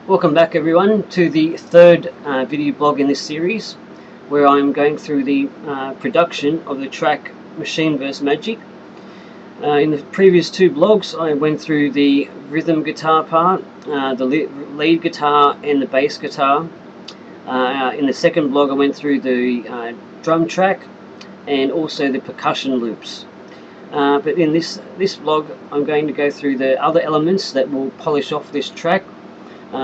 Welcome back everyone to the third video blog in this series, where I'm going through the production of the track Machine vs Magic. In the previous two blogs I went through the rhythm guitar part, the lead guitar and the bass guitar. In the second blog I went through the drum track and also the percussion loops. But in this blog I'm going to go through the other elements that will polish off this track.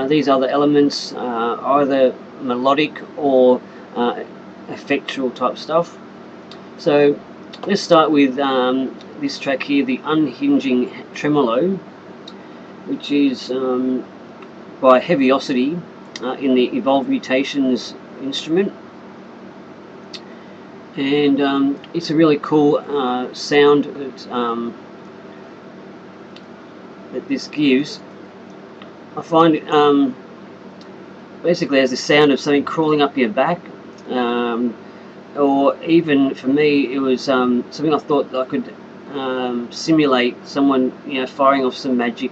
These other elements are either melodic or effectual type stuff. So let's start with this track here, the Unhinging Tremolo, which is by Heaviosity in the Evolved Mutations instrument. And it's a really cool sound that this gives. I find it basically has the sound of something crawling up your back, or even for me it was something I thought that I could simulate someone, firing off some magic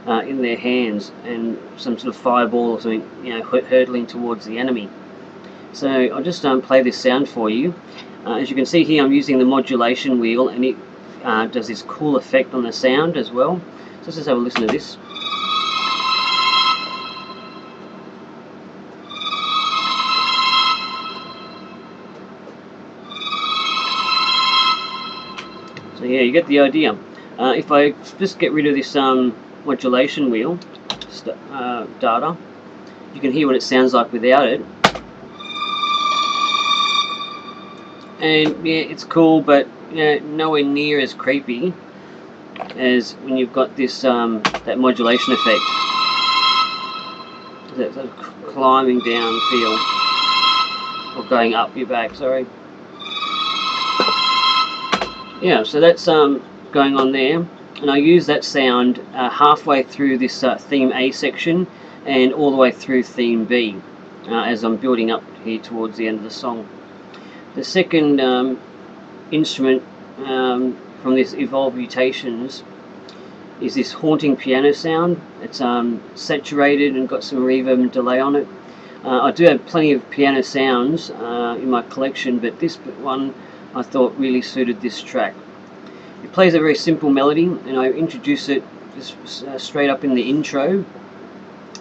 in their hands and some sort of fireball or something, hurtling towards the enemy. So I'll just play this sound for you. As you can see here, I'm using the modulation wheel, and it does this cool effect on the sound as well. So let's just have a listen to this. So yeah, you get the idea. If I just get rid of this modulation wheel data, you can hear what it sounds like without it. And yeah, it's cool, but nowhere near as creepy as when you've got this that modulation effect, that sort of climbing down feel, or going up your back. Sorry. Yeah, so that's going on there, and I use that sound halfway through this theme A section and all the way through theme B as I'm building up here towards the end of the song. The second instrument from this Evolved Mutations is this haunting piano sound. It's saturated and got some reverb and delay on it. I do have plenty of piano sounds in my collection, but this one I thought really suited this track. It plays a very simple melody, and I introduce it just straight up in the intro,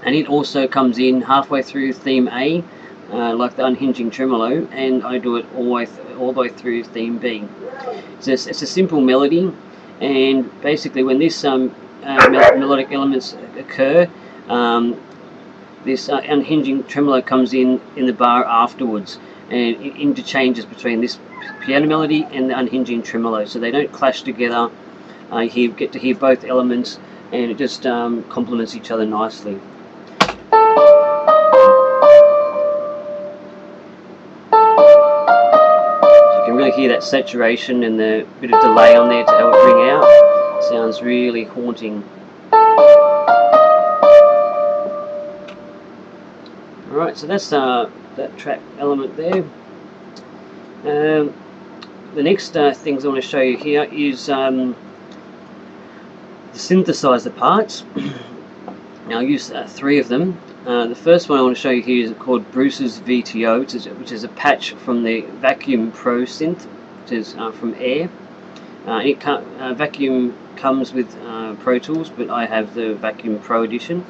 and it also comes in halfway through theme A, like the Unhinging Tremolo, and I do it all the way through theme B. So it's a simple melody, and basically when this melodic elements occur, this Unhinging Tremolo comes in the bar afterwards, and it interchanges between this piano melody and the Unhinging Tremolo, so they don't clash together. You get to hear both elements, and it just complements each other nicely. So you can really hear that saturation and the bit of delay on there to help it ring out. It sounds really haunting. Alright, so that's that track element there. The next things I want to show you here is the synthesizer parts. Now I'll use three of them. The first one I want to show you here is called Bruce's VTO, which is a patch from the Vacuum Pro synth, which is from Air. Vacuum comes with Pro Tools, but I have the Vacuum Pro edition.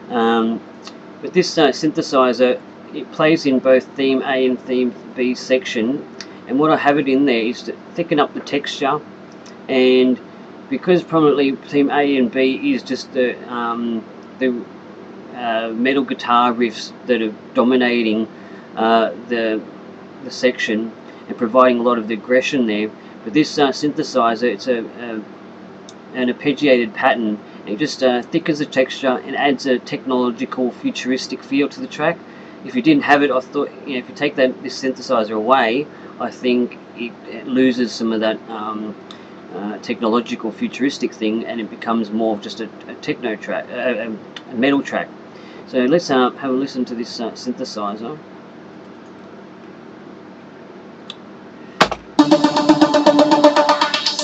But this synthesizer, it plays in both theme A and theme B section, and what I have it in there is to thicken up the texture. And because prominently theme A and B is just the metal guitar riffs that are dominating the section and providing a lot of the aggression there, but this synthesizer, it's an arpeggiated pattern. It just thickens the texture and adds a technological, futuristic feel to the track. If you didn't have it, I thought, if you take this synthesizer away, I think it loses some of that technological, futuristic thing, and it becomes more of just a techno track, a metal track. So let's have a listen to this synthesizer.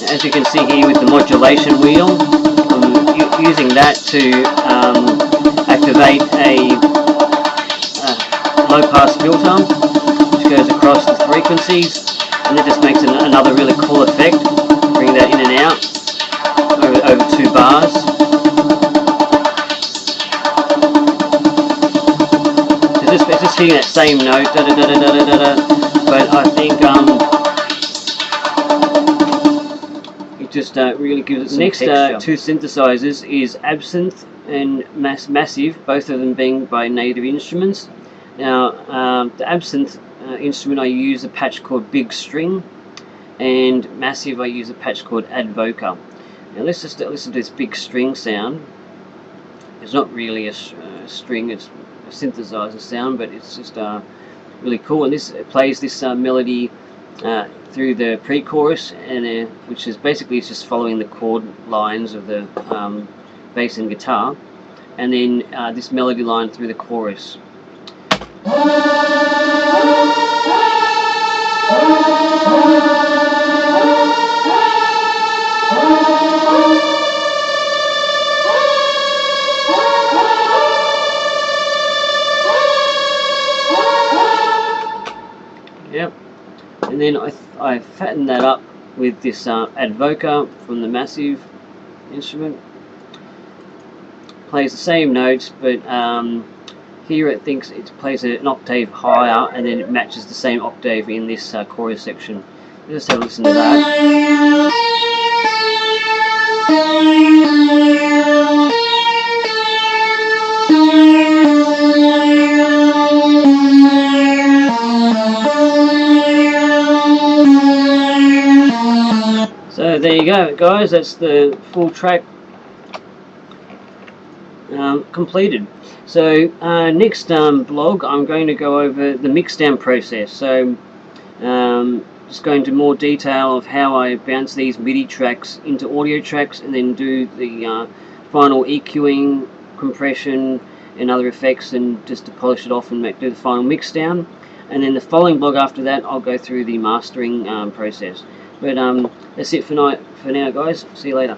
As you can see here with the modulation wheel, I'm using that to activate a hitting that same note, da da da da da da da. But I think it just really gives it some next texture. Two synthesizers is Absinthe and Massive, both of them being by Native Instruments. Now, the Absinthe instrument, I use a patch called Big String, and Massive, I use a patch called Advoca. Now let's just listen to this big string sound. It's not really a string, it's a synthesizer sound, but it's just really cool. And it plays this melody through the pre-chorus, and which is basically it's just following the chord lines of the bass and guitar, and then this melody line through the chorus. Yep, and then I fatten that up with this Advoca from the Massive instrument. Plays the same notes, but here it thinks it plays an octave higher, and then it matches the same octave in this chorus section. Let's have a listen to that. So there you go, guys, that's the full track completed. So next blog, I'm going to go over the mixdown process. So just go into more detail of how I bounce these MIDI tracks into audio tracks, and then do the final EQing, compression, and other effects, and just to polish it off and do the final mixdown. And then the following blog after that, I'll go through the mastering process. But that's it for now, guys. See you later.